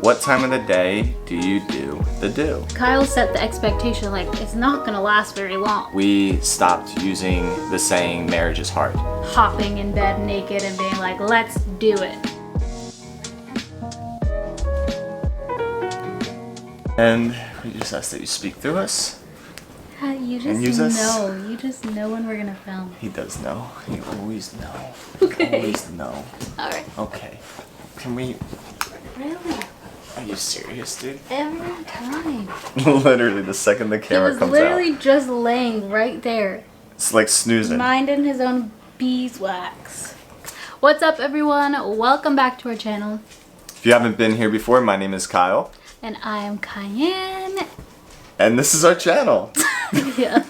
What time of the day do you do the do? Kyle set the expectation like it's not gonna last very long. We stopped using the saying marriage is hard. Hopping in bed naked and being like, let's do it. And we just ask that you speak through us. You And use just us. know. You just know when we're gonna film. He does know. He always know. Okay. Always know. Alright. Okay. Can we... Really? Are you serious, dude? Every time. Literally, the second the He camera was comes literally out. just laying right there. It's like snoozing. Minding his own beeswax. What's up, everyone? Welcome back to our channel. If you haven't been here before, my name is Kyle. And I am Kian. And this is our channel. Yeah.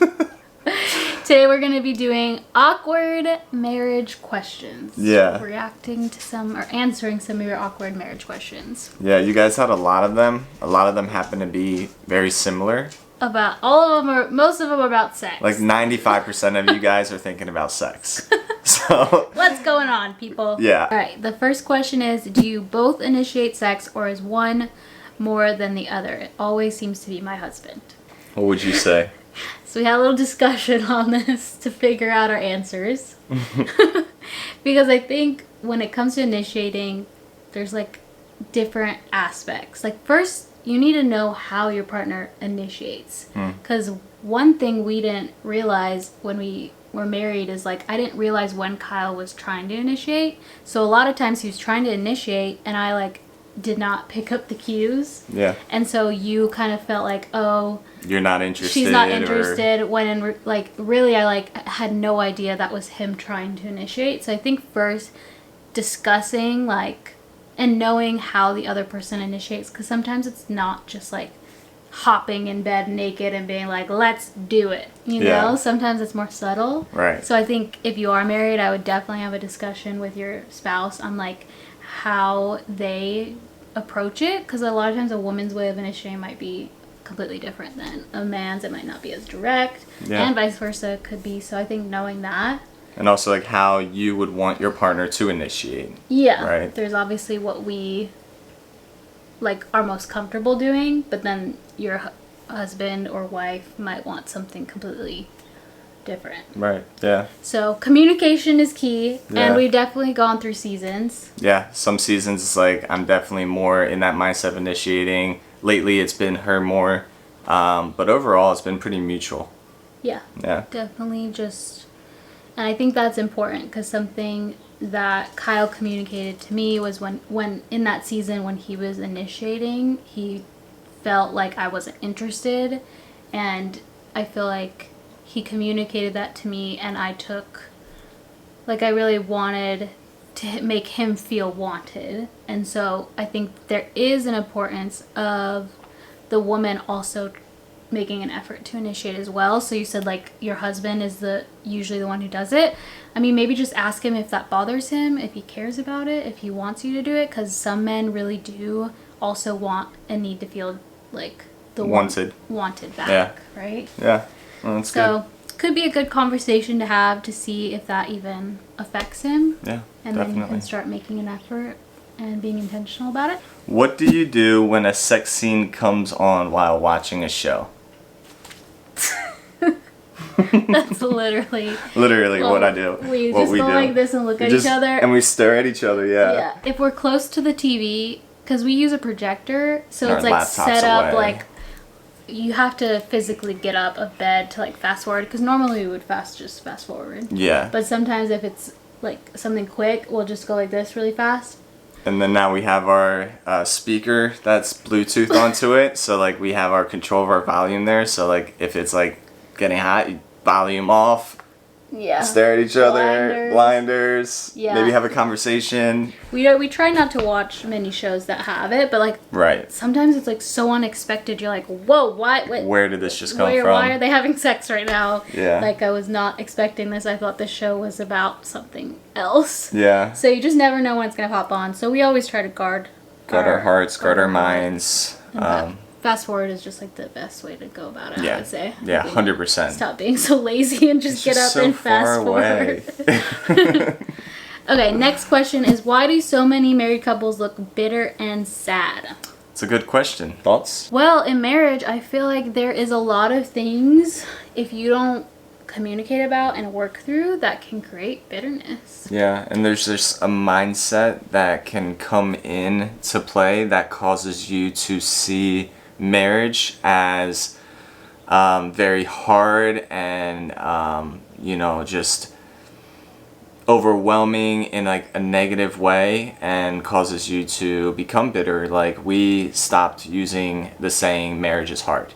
Today we're going to be doing awkward marriage questions. Yeah. Reacting to some or answering some of your awkward marriage questions. Yeah, you guys had a lot of them. A lot of them happen to be very similar. About all of them are, most of them are about sex. Like 95% of you guys are thinking about sex. So, what's going on, people? Yeah. All right. The first question is, do you both initiate sex or is one more than the other? It always seems to be my husband. what would you say? So we had a little discussion on this to figure out our answers. Because I think when it comes to initiating, there's like different aspects. Like first, you need to know how your partner initiates. Because one thing we didn't realize when we were married is like, I didn't realize when Kyle was trying to initiate. So a lot of times he was trying to initiate and I like did not pick up the cues. Yeah. And so you kind of felt like, oh, You're not interested. she's not or- interested, when in like really I like had no idea that was him trying to initiate. So I think first discussing like and knowing how the other person initiates, because sometimes it's not just like hopping in bed naked and being like, let's do it, you Yeah. know. Sometimes it's more subtle. Right. So I think if you are married, I would definitely have a discussion with your spouse on like how they approach it, because a lot of times a woman's way of initiating might be completely different than a man's. It might not be as direct, Yeah. and vice versa could be. So I think knowing that, And also like how you would want your partner to initiate. yeah, Right. there's obviously what we like are most comfortable doing, but then your husband or wife might want something completely different. Right. Yeah. So communication is key, Yeah. and we've definitely gone through seasons. Yeah. Some seasons it's like I'm definitely more in that mindset of initiating. Lately it's been her more. But overall it's been pretty mutual. Yeah. Yeah. Definitely just, and I think that's important, because something that Kyle communicated to me was when in that season when he was initiating, he felt like I wasn't interested, and I feel like he communicated that to me, and I took, like I really wanted to make him feel wanted. And so I think there is an importance of the woman also making an effort to initiate as well. So you said like your husband is usually the one who does it. I mean, maybe just ask him if that bothers him, if he cares about it, if he wants you to do it, because some men really do also want and need to feel like the Wanted. wanted back, Yeah. right? Yeah. Well, that's So could be a good conversation to have to see if that even affects him, good. Yeah. and then you Definitely. can start making an effort and being intentional about it. What do you do when a sex scene comes on while watching a show? That's literally Literally what well, I do. We what just we go do. like this and look We at just- each other. And we stare at each other, yeah. Yeah, if we're close to the TV, because we use a projector, so Our it's like laptop's set up away. like you have to physically get up of bed to like fast forward, because normally we would just fast forward. Yeah. But sometimes if it's like something quick, we'll just go like this really fast. And then now we have our speaker that's Bluetooth onto it. So like we have our control of our volume there. So like if it's like getting hot, you volume off, Yeah. stare at each other, blinders, Yeah. maybe have a conversation. We try not to watch many shows that have it, but like Right. sometimes it's like so unexpected. You're like, whoa, what? Where did this just come from? Why are they having sex right now? Yeah. Like I was not expecting this. I thought the show was about something else. Yeah. So you just never know when it's gonna pop on. So we always try to guard Guard our hearts, guard our minds. And fast forward is just like the best way to go about it, Yeah. I would say. Yeah, Like, 100%. Stop being so lazy and just get up so and fast far away. forward. Okay, next question is, why do so many married couples look bitter and sad? It's a good question. Thoughts? Well, in marriage, I feel like there is a lot of things, if you don't communicate about and work through, that can create bitterness. Yeah, and there's just a mindset that can come in to play that causes you to see marriage as very hard and just overwhelming in like a negative way, and causes you to become bitter. Like, we stopped using the saying marriage is hard.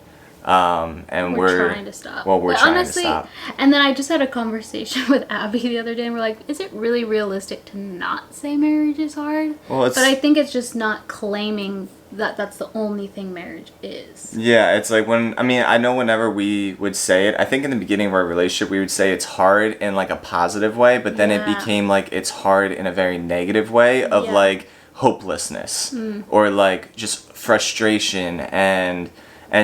And we're trying to stop. Well, we're But trying honestly, to stop. And then I just had a conversation with Abby the other day, and we're like, is it really realistic to not say marriage is hard? Well, but I think it's just not claiming that that's the only thing marriage is. Yeah, it's like I know whenever we would say it, I think in the beginning of our relationship, we would say it's hard in like a positive way, but then it became like it's hard in a very negative way of like hopelessness or like just frustration and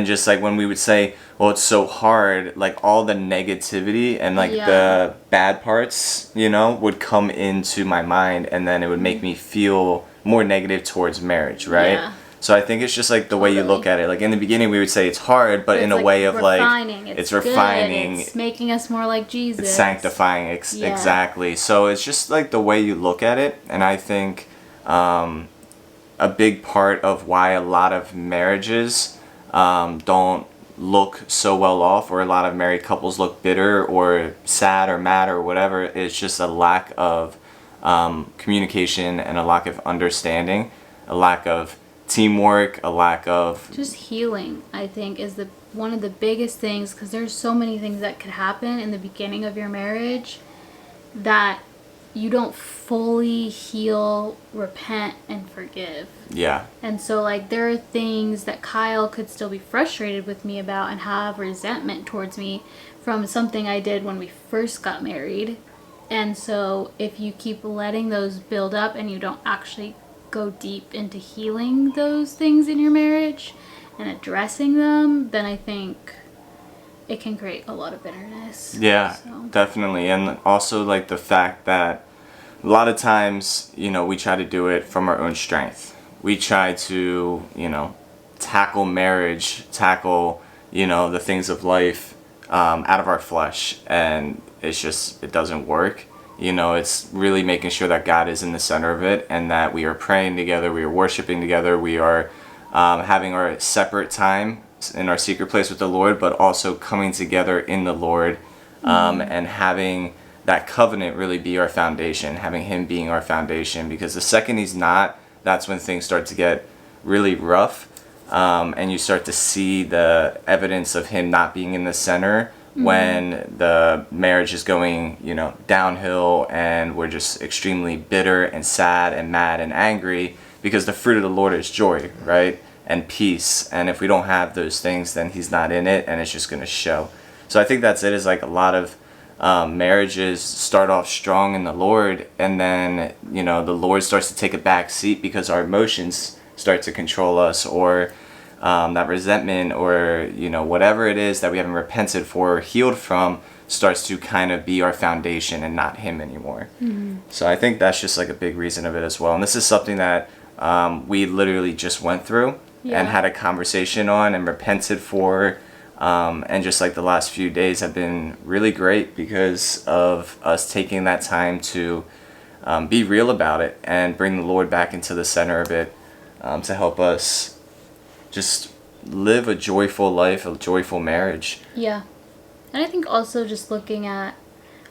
just like when we would say, well, it's so hard, like all the negativity and like the bad parts, would come into my mind, and then it would make me feel more negative towards marriage, right? Yeah. So I think it's just like the way you look at it. Like in the beginning we would say it's hard, but in a like way of refining. like it's good. refining. It's making us more like Jesus. It's sanctifying. Exactly. So it's just like the way you look at it, and I think a big part of why a lot of marriages don't look so well off, or a lot of married couples look bitter or sad or mad or whatever, is just a lack of communication and a lack of understanding, a lack of teamwork, a lack of just healing. I think is one of the biggest things, because there's so many things that could happen in the beginning of your marriage that you don't fully heal, repent, and forgive. Yeah. And so like there are things that Kyle could still be frustrated with me about and have resentment towards me from something I did when we first got married. And so if you keep letting those build up and you don't actually go deep into healing those things in your marriage and addressing them, then I think it can create a lot of bitterness. Yeah, so. Definitely. And also like the fact that a lot of times, we try to do it from our own strength. We try to, tackle marriage, tackle, the things of life out of our flesh, and it doesn't work. It's really making sure that God is in the center of it, and that we are praying together, we are worshiping together, we are having our separate time in our secret place with the Lord, but also coming together in the Lord, and having that covenant really be our foundation, having Him being our foundation. Because the second He's not, that's when things start to get really rough, and you start to see the evidence of Him not being in the center. When the marriage is going, downhill, and we're just extremely bitter and sad and mad and angry, because the fruit of the Lord is joy, right? And peace. And if we don't have those things, then He's not in it, and it's just going to show. So I think that's it, is like a lot of marriages start off strong in the Lord, and then, the Lord starts to take a back seat because our emotions start to control us, or that resentment, or whatever it is that we haven't repented for or healed from starts to kind of be our foundation and not Him anymore. So I think that's just like a big reason of it as well. And this is something that we literally just went through and had a conversation on and repented for, and just like the last few days have been really great because of us taking that time to be real about it and bring the Lord back into the center of it, to help us just live a joyful life, a joyful marriage. Yeah. And I think also just looking at,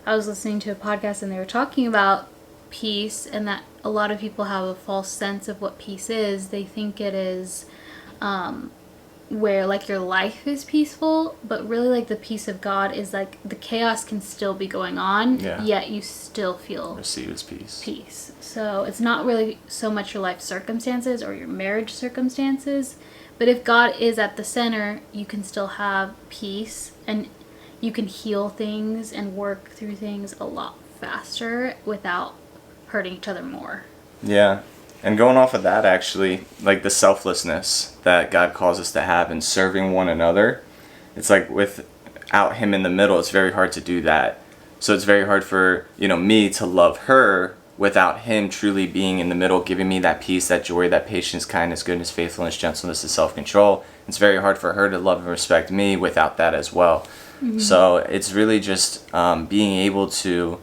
I was listening to a podcast and they were talking about peace, and that a lot of people have a false sense of what peace is. They think it is where like your life is peaceful, but really like the peace of God is like the chaos can still be going on, yet you still feel receive His peace. So it's not really so much your life circumstances or your marriage circumstances, but if God is at the center, you can still have peace, and you can heal things and work through things a lot faster without hurting each other more. Yeah. And going off of that, actually, like the selflessness that God calls us to have in serving one another, it's like without Him in the middle, it's very hard to do that. So it's very hard for, me to love her without him truly being in the middle, giving me that peace, that joy, that patience, kindness, goodness, faithfulness, gentleness, and self-control, it's very hard for her to love and respect me without that as well. So it's really just being able to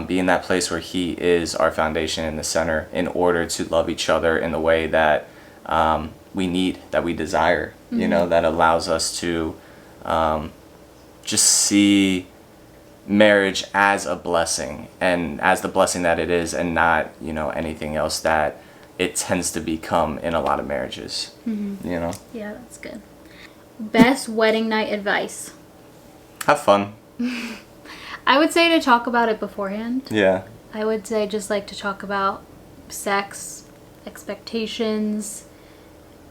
be in that place where he is our foundation in the center in order to love each other in the way that we need, that we desire, you know, that allows us to just see marriage as a blessing and as the blessing that it is, and not, you know, anything else that it tends to become in a lot of marriages, you know? Yeah, that's good. Best wedding night advice. Have fun. I would say to talk about it beforehand. Yeah. I would say just like to talk about sex, expectations,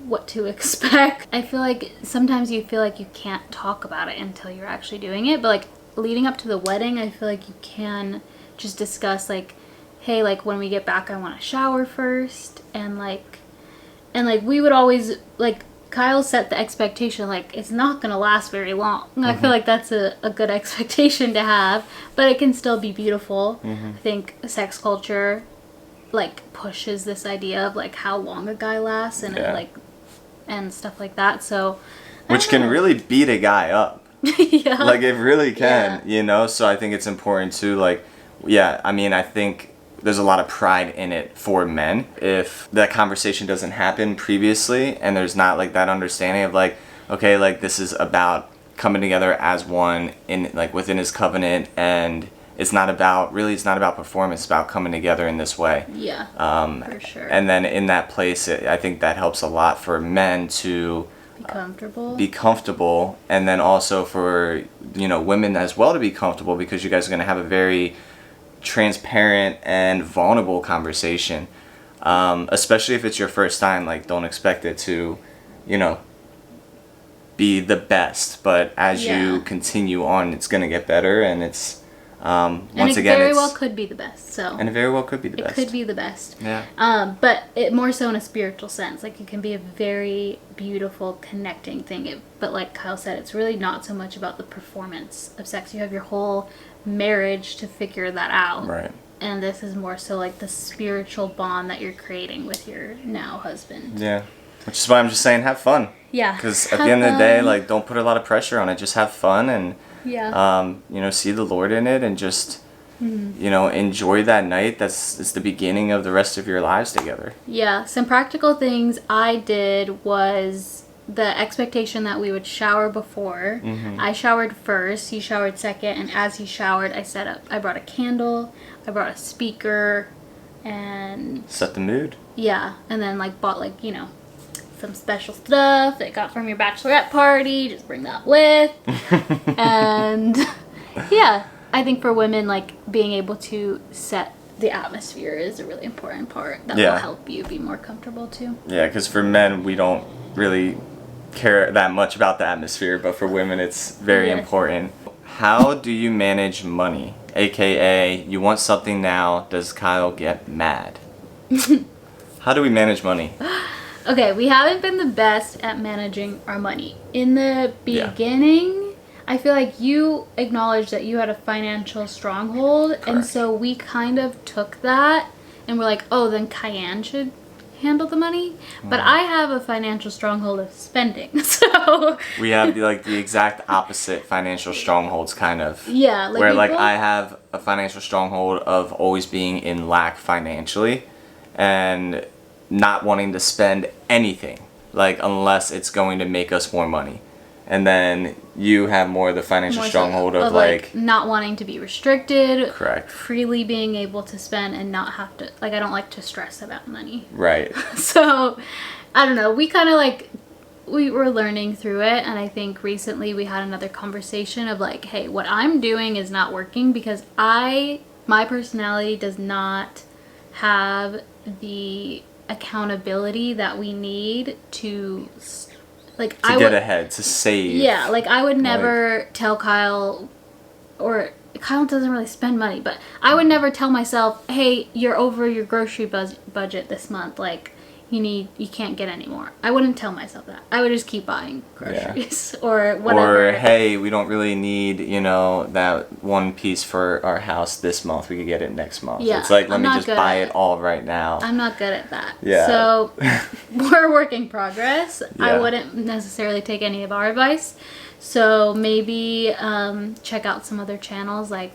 what to expect. I feel like sometimes you feel like you can't talk about it until you're actually doing it, but like leading up to the wedding, I feel like you can just discuss like, hey, like when we get back, I want to shower first, and like we would always, like, Kyle set the expectation like it's not gonna last very long. I feel like that's a good expectation to have, but it can still be beautiful. I think sex culture like pushes this idea of like how long a guy lasts, and it, like, and stuff like that. So which can really beat a guy up. Yeah. Like it really can, you know? So I think it's important to like, I mean, I think there's a lot of pride in it for men. If that conversation doesn't happen previously and there's not like that understanding of like, okay, like this is about coming together as one in like within his covenant, and it's not about performance, it's about coming together in this way. Yeah, for sure. And then in that place, I think that helps a lot for men to be comfortable, and then also for, you know, women as well to be comfortable, because you guys are going to have a very transparent and vulnerable conversation, especially if it's your first time. Like, don't expect it to, you know, be the best, but as you continue on, it's going to get better, and it's once again, very well could be the best. So, and it very well could be the best. It could be the best. Yeah. But it more so in a spiritual sense. Like, it can be a very beautiful connecting thing. But like Kyle said, it's really not so much about the performance of sex. You have your whole marriage to figure that out. Right. And this is more so like the spiritual bond that you're creating with your now husband. Yeah. Which is why I'm just saying, have fun. Yeah. Because at the end of the day, like, don't put a lot of pressure on it. Just have fun, and you know, see the Lord in it, and just you know, enjoy that night. It's the beginning of the rest of your lives together. Yeah. Some practical things I did was the expectation that we would shower before. I showered first, he showered second, and as he showered, I brought a candle, I brought a speaker, and set the mood. Yeah, and then like bought like, you know, some special stuff that got from your bachelorette party, just bring that with. And yeah, I think for women, like, being able to set the atmosphere is a really important part that will help you be more comfortable too. Yeah, because for men, we don't really care that much about the atmosphere, but for women, it's very important. How do you manage money? AKA, you want something now, does Kyle get mad? How do we manage money? Okay, we haven't been the best at managing our money. In the beginning, I feel like you acknowledged that you had a financial stronghold. Correct. And so we kind of took that and we're like, oh, then Kian should handle the money. But I have a financial stronghold of spending, so we have the exact opposite financial strongholds, kind of. Yeah, like, where like I have a financial stronghold of always being in lack financially and not wanting to spend anything, like, unless it's going to make us more money. And then you have more of the financial stronghold of like not wanting to be restricted. Correct. Freely being able to spend and not have to, like, I don't like to stress about money. Right. So, I don't know. We kind of like, we were learning through it. And I think recently we had another conversation of like, hey, what I'm doing is not working because my personality does not have the accountability that we need to get ahead, to save. Yeah, like I would never tell Kyle, or Kyle doesn't really spend money, but I would never tell myself, hey, you're over your grocery budget this month. Like, you can't get any more. I wouldn't tell myself that. I would just keep buying groceries or whatever. Or, hey, we don't really need, that one piece for our house this month. We could get it next month. Yeah, It's like, let I'm me not just good buy at it all right now. I'm not good at that. Yeah. So we're a work in progress. I Yeah. wouldn't necessarily take any of our advice. So maybe check out some other channels like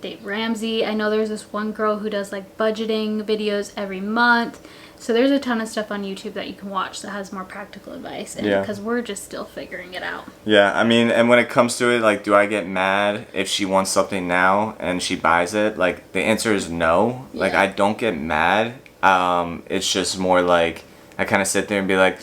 Dave Ramsey. I know there's this one girl who does like budgeting videos every month. So there's a ton of stuff on YouTube that you can watch that has more practical advice. And Yeah. because we're just still figuring it out. Yeah, I mean, and when it comes to it, like, do I get mad if she wants something now and she buys it? Like, the answer is no. Like, Yeah. I don't get mad. It's just more like, I kind of sit there and be like,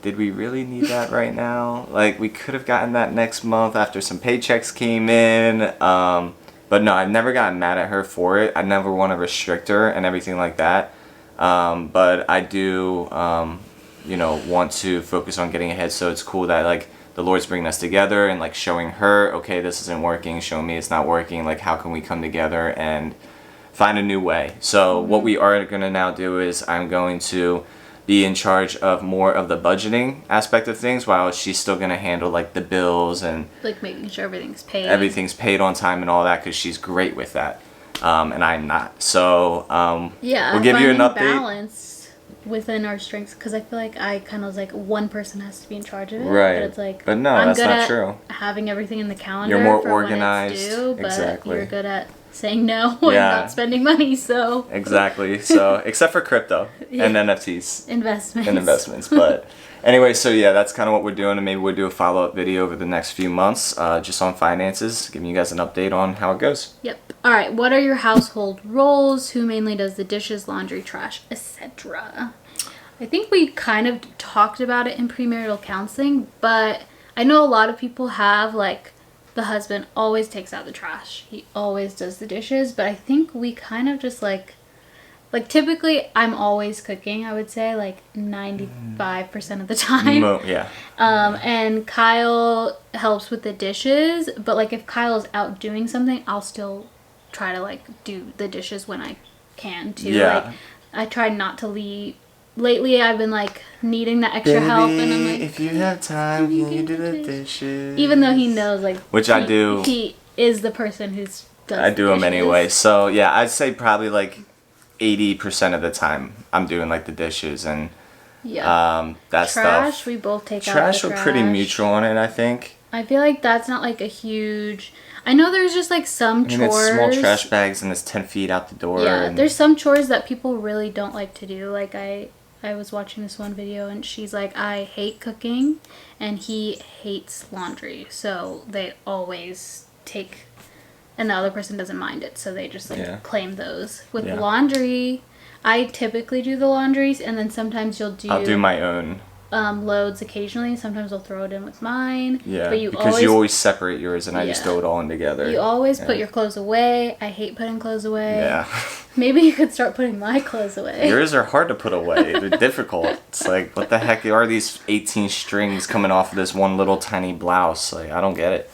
did we really need that right now? Like, we could have gotten that next month after some paychecks came in. But no, I've never gotten mad at her for it. I never want to restrict her and everything like that. But I do, want to focus on getting ahead. So it's cool that, like, the Lord's bringing us together and, like, showing her, okay, this isn't working, showing me it's not working. Like, how can we come together and find a new way? So what we are going to now do is I'm going to be in charge of more of the budgeting aspect of things, while she's still going to handle, like, the bills and Like making sure everything's paid on time and all that, because she's great with that. And I'm not. So we'll give you an update. Balance within our strengths, because I feel like I kind of was like one person has to be in charge of it. Right. But it's like, But no, I'm that's good not at true. having everything in the calendar. You're more for when it's organized. due, but Exactly. you're good at saying no and Yeah. not spending money. So Exactly. So except for crypto Yeah. and NFTs investments. and investments. But anyway, so yeah, that's kind of what we're doing, and maybe we'll do a follow-up video over the next few months, just on finances, giving you guys an update on how it goes. Yep. All right. What are your household roles? Who mainly does the dishes, laundry, trash, etc.? I think we kind of talked about it in premarital counseling, but I know a lot of people have, like, the husband always takes out the trash. He always does the dishes, but I think we kind of just like typically I'm always cooking, I would say, like 95% of the time. Yeah. And Kyle helps with the dishes, but like if Kyle's out doing something, I'll still try to like do the dishes when I can too. Yeah. Like I try not to leave. Lately I've been like needing that extra help, and I'm like, if you have time, can you do the dishes? even though he knows, like, Which I do. He is the person who's does I do the them dishes. anyway. So yeah, I'd say probably like 80% of the time I'm doing like the dishes and Yeah. that Trash, stuff. we both take out Trash, the we're pretty trash. mutual on it, I think. I feel like that's not like a huge. I know there's just like some I mean, chores. it's small trash bags and it's 10 feet out the door. Yeah, and there's some chores that people really don't like to do. Like I was watching this one video and she's like, I hate cooking and he hates laundry. So they always take, and the other person doesn't mind it. So they just like claim those. With Yeah. laundry, I typically do the laundries, and then sometimes you'll do. I'll do my own. Loads occasionally. Sometimes I'll throw it in with mine. Yeah, But because you always separate yours and I just Yeah. throw it all in together. You always put your clothes away. I hate putting clothes away. Yeah. Maybe you could start putting my clothes away. Yours are hard to put away. They're difficult. It's like, what the heck are these 18 strings coming off of this one little tiny blouse? Like, I don't get it.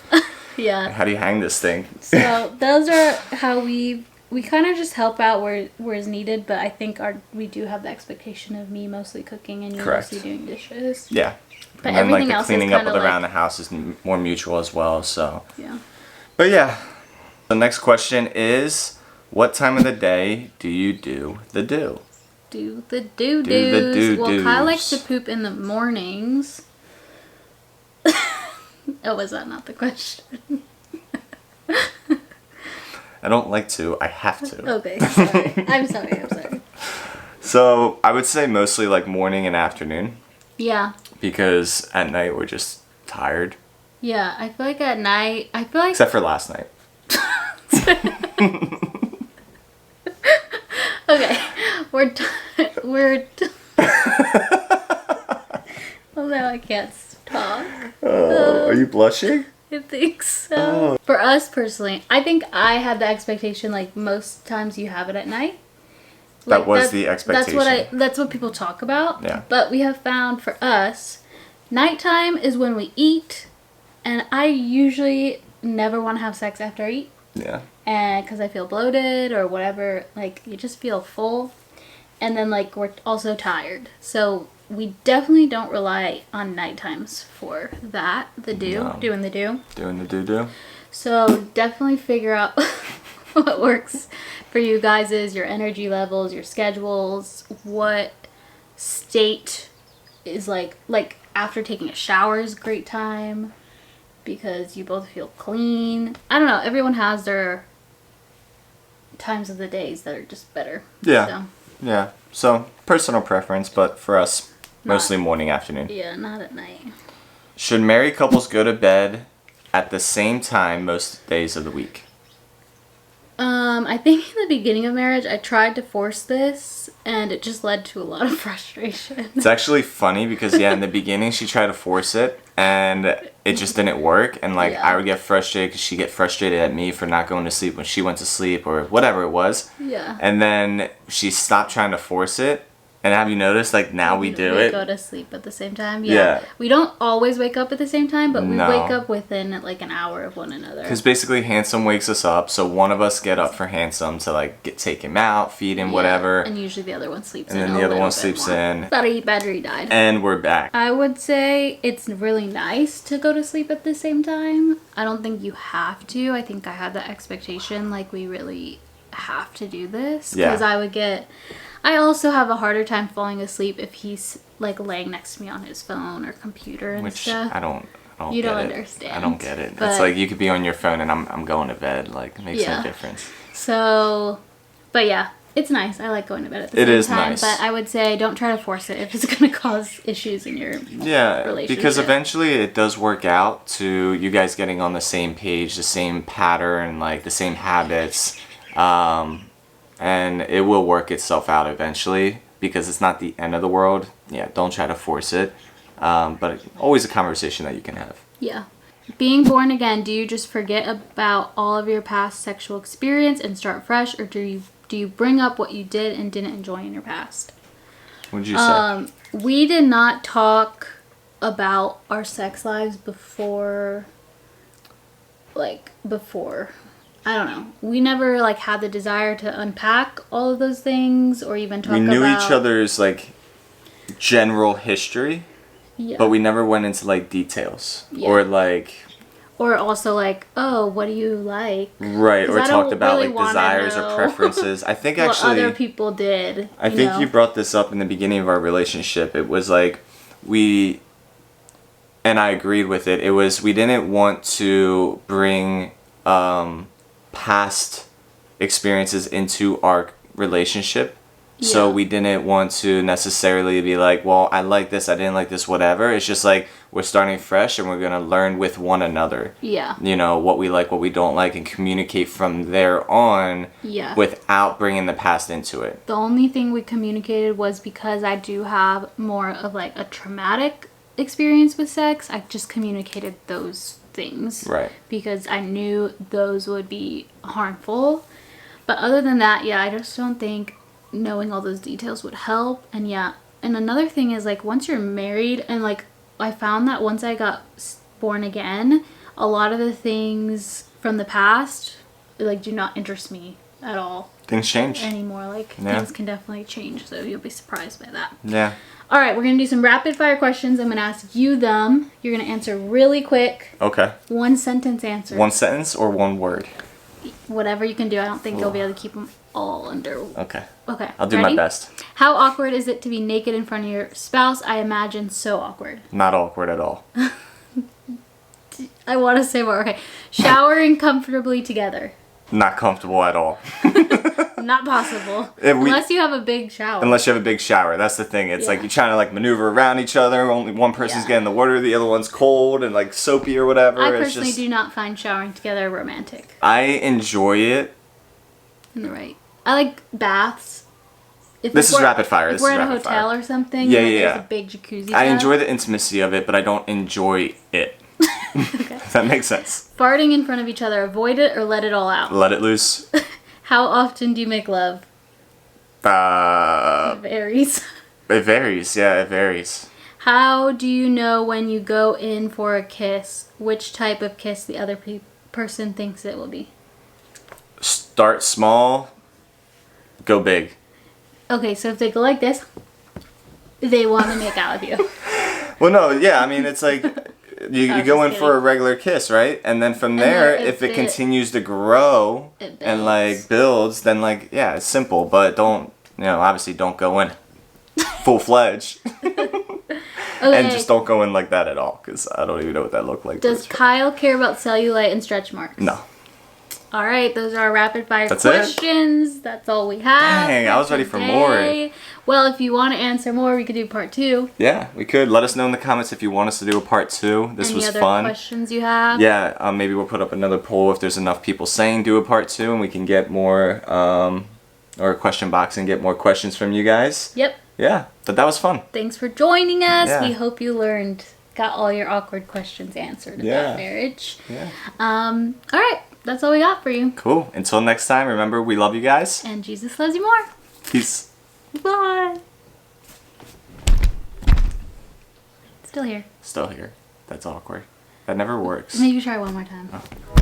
Yeah. How do you hang this thing? So those are how we kind of just help out where is needed, but I think we do have the expectation of me mostly cooking and you Correct. mostly doing dishes. Yeah. But And then like everything the else is cleaning up kinda around like- the house is more mutual as well. So. Yeah. But yeah. The next question is, what time of the day do you do the do? Do the do-dos. Do the do-dos. Well, Kyle likes to poop in the mornings. Oh, was that not the question? I don't like to. I have to. Okay, sorry. I'm sorry. So I would say mostly like morning and afternoon, Yeah. because at night we're just tired. Yeah, I feel like at night, Except for last night. Okay, well, now I can't talk. Oh, are you blushing? I think so. For us personally, I think I had the expectation, like most times you have it at night. That was the expectation. That's what people talk about. Yeah. But we have found for us, nighttime is when we eat, and I usually never want to have sex after I eat. Yeah. And because I feel bloated or whatever, like you just feel full. and then like we're also tired. So we definitely don't rely on night times for that. Doing the do. So definitely figure out what works for you guys, is your energy levels, your schedules, what state is like after taking a shower is a great time because you both feel clean. I don't know, everyone has their times of the days that are just better. So personal preference, but for us mostly morning, afternoon. Yeah, not at night. Should married couples go to bed at the same time most days of the week? I think in the beginning of marriage, I tried to force this, and it just led to a lot of frustration. It's actually funny because, in the beginning, she tried to force it, and it just didn't work. And, I would get frustrated because she'd get frustrated at me for not going to sleep when she went to sleep or whatever it was. Yeah. And then she stopped trying to force it. And have you noticed, now we do it? Go to sleep at the same time? Yeah. We don't always wake up at the same time, but we wake up within, an hour of one another. Because basically, Handsome wakes us up, so one of us get up for Handsome to, take him out, feed him, whatever. And usually the other one sleeps in. And then the other one sleeps in. Battery died. And we're back. I would say it's really nice to go to sleep at the same time. I don't think you have to. I think I had the expectation, we really have to do this. Because I also have a harder time falling asleep if he's laying next to me on his phone or computer and stuff. I don't you get don't it. understand. I don't get it. It's you could be on your phone and I'm going to bed. It makes no difference. So, but yeah, it's nice. I like going to bed at the same time. It is nice. But I would say don't try to force it if it's going to cause issues in your relationship. Because eventually it does work out to you guys getting on the same page, the same pattern, the same habits. And it will work itself out eventually because it's not the end of the world. Yeah, don't try to force it. But always a conversation that you can have. Yeah. Being born again, do you just forget about all of your past sexual experience and start fresh? Or do you bring up what you did and didn't enjoy in your past? What did you say? We did not talk about our sex lives before. I don't know. We never had the desire to unpack all of those things or even talk about... We knew each other's general history, but we never went into details or or also oh, what do you like? Right, or talked about desires or preferences. I think what other people did. I think you brought this up in the beginning of our relationship. It was we, and I agreed with it. It was we didn't want to bring past experiences into our relationship. So we didn't want to necessarily be well, I like this, I didn't like this, whatever. It's just we're starting fresh and we're going to learn with one another. Yeah. What we like, what we don't like, and communicate from there on without bringing the past into it. The only thing we communicated was because I do have more of a traumatic experience with sex, I just communicated those things. Right. Because I knew those would be harmful. But other than that, I just don't think knowing all those details would help. And and another thing is once you're married and I found that once I got born again, a lot of the things from the past do not interest me at all. Things change anymore. Things can definitely change, so you'll be surprised by that. Yeah. All right, we're going to do some rapid fire questions. I'm going to ask you them. You're going to answer really quick. Okay. One sentence answer. One sentence or one word? Whatever you can do. I don't think you'll be able to keep them all under. Okay. Okay. I'll do my best. How awkward is it to be naked in front of your spouse? I imagine so awkward. Not awkward at all. I want to say more. Okay. Showering comfortably together. Not comfortable at all. Not possible. Unless you have a big shower. Unless you have a big shower. That's the thing. It's you're trying to maneuver around each other. Only one person's getting the water. The other one's cold and soapy or whatever. I personally do not find showering together romantic. I enjoy it. Right. I like baths. This is rapid fire. If we're at a hotel or something. There's a big jacuzzi. I enjoy the intimacy of it, but I don't enjoy it. Okay. If that makes sense. Farting in front of each other. Avoid it or let it all out. Let it loose. How often do you make love? It varies. It varies. Yeah, it varies. How do you know when you go in for a kiss, which type of kiss the other person thinks it will be? Start small, go big. Okay, so if they go like this, they want to make out with you. Well, no, yeah, I mean, it's like you go in just for a regular kiss, right? And then from there, if it continues to grow and like builds, then like, yeah, it's simple, but don't, obviously don't go in full-fledged. Okay. And just don't go in like that at all, because I don't even know what that looked like. Does Kyle care about cellulite and stretch marks? No. All right, those are our rapid fire That's questions. it? That's all we have. Dang, I was ready for more. Well, if you want to answer more, we could do part 2. Yeah, we could. Let us know in the comments if you want us to do a part 2. This was fun. Any other questions you have? Yeah, maybe we'll put up another poll if there's enough people saying do a part 2, and we can get more, or a question box and get more questions from you guys. Yep. Yeah, but that was fun. Thanks for joining us. Yeah. We hope you got all your awkward questions answered about marriage. Yeah. All right, that's all we got for you. Cool. Until next time, remember, we love you guys. And Jesus loves you more. Peace. Bye. Still here. Still here. That's awkward. That never works. Maybe try one more time. Oh.